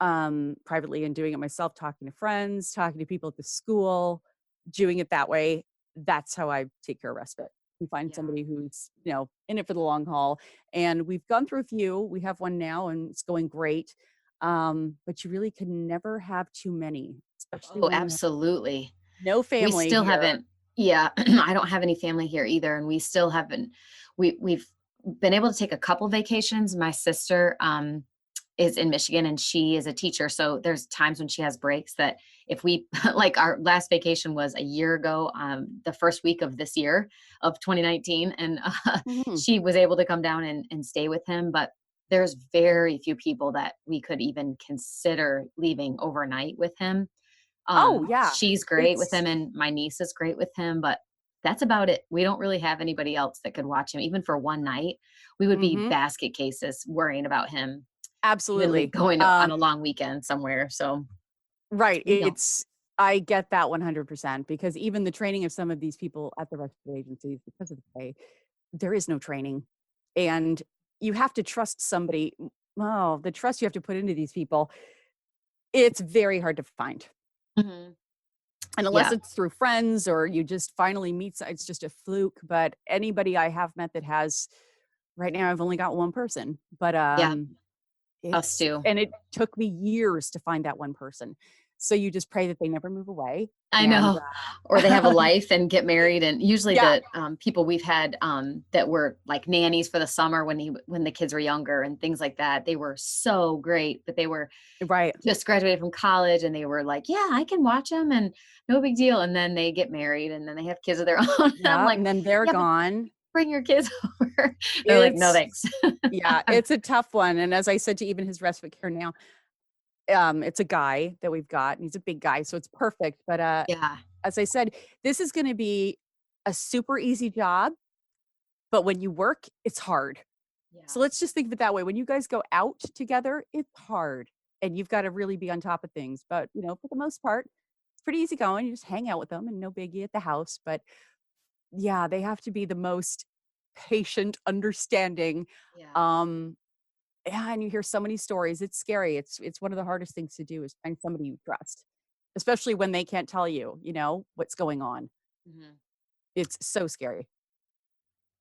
privately and doing it myself, talking to friends, talking to people at the school, doing it that way, that's how I take care of respite. We find Yeah. somebody who's, in it for the long haul, and we've gone through a few. We have one now, and it's going great, but you really can never have too many, especially Oh, when you have absolutely. no We family still here. haven't yeah, I don't have any family here either, and we still haven't we've been able to take a couple vacations. My sister, is in Michigan, and she is a teacher, so there's times when she has breaks that if we like, our last vacation was a year ago, the 1st week of this year, of 2019, and, Mhm. she was able to come down and stay with him, but there's very few people that we could even consider leaving overnight with him. Oh, yeah. She's great with It's him, and my niece is great with him, but that's about it. We don't really have anybody else that could watch him. Even for one night, we would be Mhm. basket cases worrying about him, even Absolutely. going on Um a long weekend somewhere, so Right, we don't. I get that 100% because even the training of some of these people at the rescue agencies, because of the pay, there is no training, and you have to trust somebody. The trust you have to put into these people, it's very hard to find, Mhm. and unless Yeah, it's through friends or you just finally meet it's just a fluke, but anybody I have met that has right now, I've only got one person, but, yeah, us too. it took me years to find that one person. So you just pray that they never move away, I and, know. Or they have a life and get married, and usually yeah, the, people we've had, that were like nannies for the summer when the kids were younger and things like that, they were so great, but they were right. just graduated from college and they were like, "Yeah, I can watch them and no big deal." And then they get married and then they have kids of their own. And I'm Yeah, like, and then they're "Yeah, but gone. bring your kids over." They're like, "No, It's thanks." yeah, it's a tough one, and as I said to even his respite care now, it's a guy that we've got, and he's a big guy, so it's perfect, but, Yeah, as I said, this is gonna be a super easy job, but when you work, it's hard. yeah, So let's just think of it that way. When you guys go out together, it's hard, and you've gotta really be on top of things, but, for the most part, it's pretty easy going. You just hang out with them and no biggie at the house, but yeah, they have to be the most patient, understanding, yeah. um, yeah, and you hear so many stories. It's scary. It's one of the hardest things to do is find somebody you trust, especially when they can't tell you, what's going on. Mhm. It's so scary.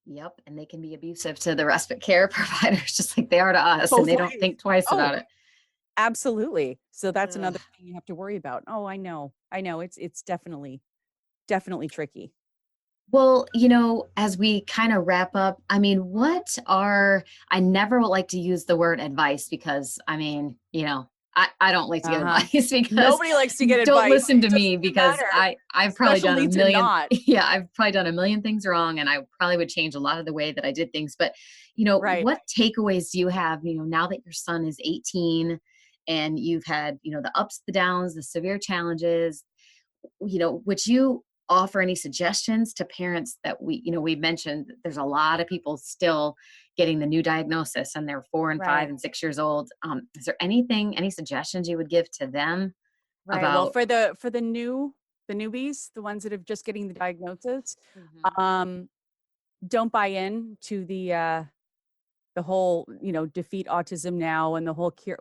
Yep, and they can be abusive to the respite care providers just like they are to us, and Both they don't ways. think twice Oh, about it. absolutely. So that's Ugh. another thing you have to worry about. Oh, I know. I know. It's definitely tricky. Well, as we kind of wrap up, I mean, I never would like to use the word advice because I don't like to get Uh-huh. advice because Nobody likes to get don't advice. listen to It doesn't me even because matter. I've probably Special done a needs or million, not. yeah, I've probably done a million things wrong and I probably would change a lot of the way that I did things. But, Right. what takeaways do you have, now that your son is 18 and you've had, the ups, the downs, the severe challenges, would you offer any suggestions to parents that we mentioned that there's a lot of people still getting the new diagnosis and they're 4 and 5 and 6 years old. Is there any suggestions you would give to them Right. Well, about? for the newbies, the ones that are just getting the diagnosis, Mhm. um, don't buy in to the whole, defeat autism now and the whole cure.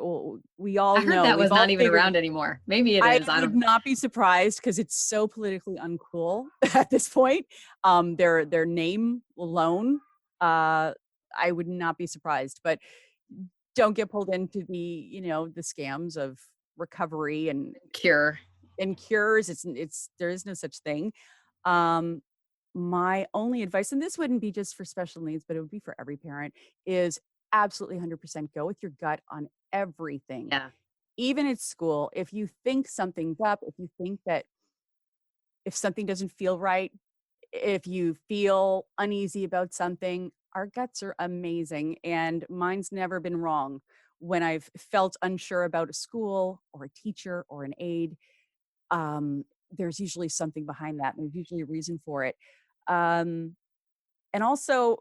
We I all heard know, that we've was all not even figured around anymore. Maybe it I is. I would don't. not be surprised because it's so politically uncool at this point. Their name alone, uh, I would not be surprised, but don't get pulled into the scams of recovery Cure. and cures. It's there is no such thing. Um, my only advice, and this wouldn't be just for special needs, but it would be for every parent, is absolutely 100% go with your gut on everything. Yeah. Even at school, if you think something's up, if you think that if something doesn't feel right, if you feel uneasy about something, our guts are amazing. And mine's never been wrong. When I've felt unsure about a school or a teacher or an aide, there's usually something behind that. There's usually a reason for it. Um, and also,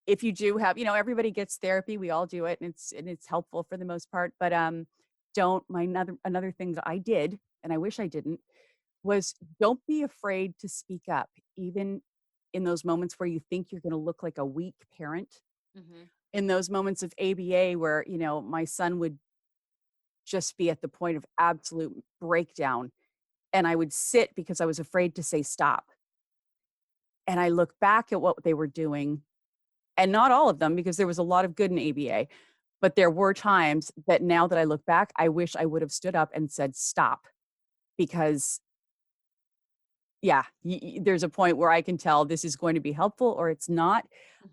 if you do have, everybody gets therapy. We all do it, and it's helpful for the most part. But don't my another thing that I did, and I wish I didn't, was don't be afraid to speak up, even in those moments where you think you're going to look like a weak parent. Mhm. In those moments of ABA where my son would just be at the point of absolute breakdown, and I would sit because I was afraid to say stop. And I look back at what they were doing, and not all of them, because there was a lot of good in ABA, but there were times that now that I look back, I wish I would have stood up and said stop, because yeah, there's a point where I can tell this is going to be helpful or it's not.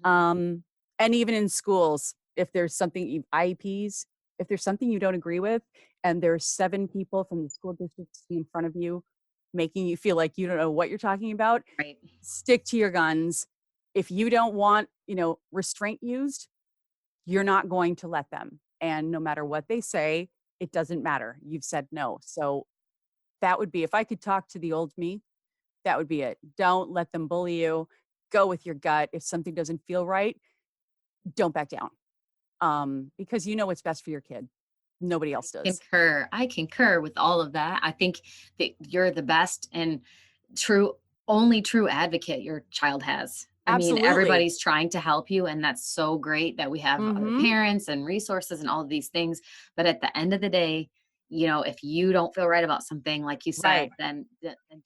Mhm. Um, and even in schools, if there's something IEPs, if there's something you don't agree with, and there's 7 people from the school district sitting in front of you, making you feel like you don't know what you're talking about, Right. stick to your guns. If you don't want, restraint used, you're not going to let them. And no matter what they say, it doesn't matter. You've said no. So that would be, if I could talk to the old me, that would be it. Don't let them bully you. Go with your gut. If something doesn't feel right, don't back down. Because you know what's best for your kid. Nobody else does. I concur with all of that. I think that you're the best and true only true advocate your child has. I mean, Absolutely. everybody's trying to help you, and that's so great that we have other Mhm. parents and resources and all of these things. But at the end of the day, if you don't feel right about something, like you Right. said, then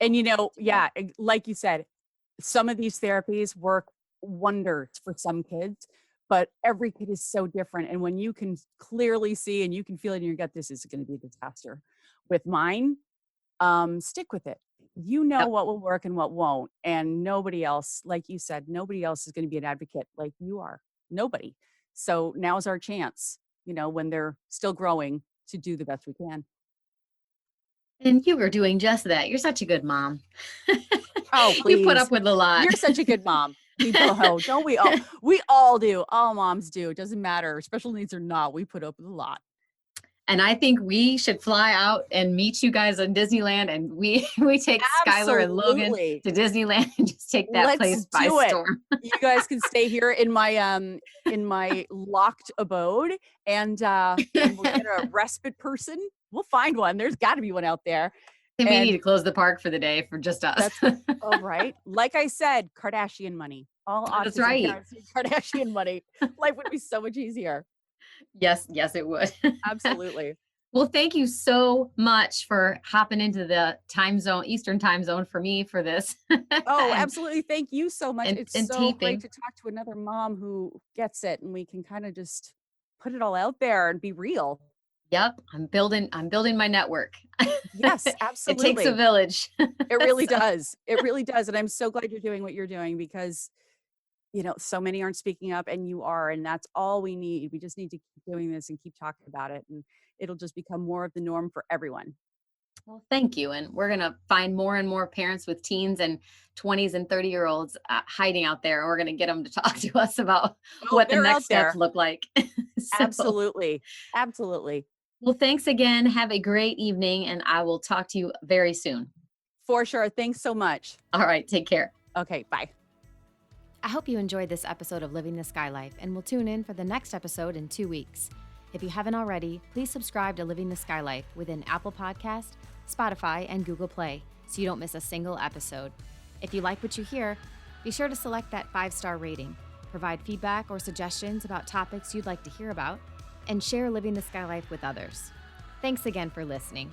And don't do it. yeah, like you said, some of these therapies work wonders for some kids, but every kid is so different. And when you can clearly see and you can feel it in your gut, this is going to be a disaster. With mine, stick with it. You know Yep. what will work and what won't. And nobody else, like you said, nobody else is going to be an advocate like you are. Nobody. So now's our chance, when they're still growing, to do the best we can. And you were doing just that. You're such a good mom. Oh, You put up please. with a lot. You're such a good mom. We both, don't we all? We all do. All moms do. It doesn't matter. Special needs or not, we put up with a lot. And I think we should fly out and meet you guys in Disneyland, and we we take Skylar and Logan Absolutely. to Disneyland and just take that Let's place by do it. storm. You guys can stay here in my locked abode, and we'll get a respite person. We'll find one. There's got to be one out there. And we need to And close the park for the day for just us. that's all right. Like I said, Kardashian money. All That's autism right. parents need Kardashian money. Life would be so much easier. Yes, yes, it would. Absolutely. Well, thank you so much for hopping into the time zone, Eastern time zone for me for this Oh, and, absolutely. Thank you so much. It's and so great taping. to talk to another mom who gets it, and we can kind of just put it all out there and be real. Yep, I'm building my network. Yes, It takes a absolutely. village. It really So, does. It really does. And I'm so glad you're doing what you're doing because, so many aren't speaking up and you are. And that's all we need. We just need to keep doing this and keep talking about it. And it'll just become more of the norm for everyone. well, thank you. And we're going to find more and more parents with teens and 20s and 30-year-olds hiding out there. We're going to get them to talk to us about Oh, what the they're next out steps there. look like. So, Absolutely. Absolutely. well, thanks again. Have a great evening, and I will talk to you very soon. For sure. Thanks so much. All right, take care. Okay. Bye. I hope you enjoyed this episode of Living the Skylife and will tune in for the next episode in 2 weeks. If you haven't already, please subscribe to Living the Skylife within Apple Podcast, Spotify, and Google Play so you don't miss a single episode. If you like what you hear, be sure to select that 5-star rating, provide feedback or suggestions about topics you'd like to hear about, and share Living the Skylife with others. Thanks again for listening.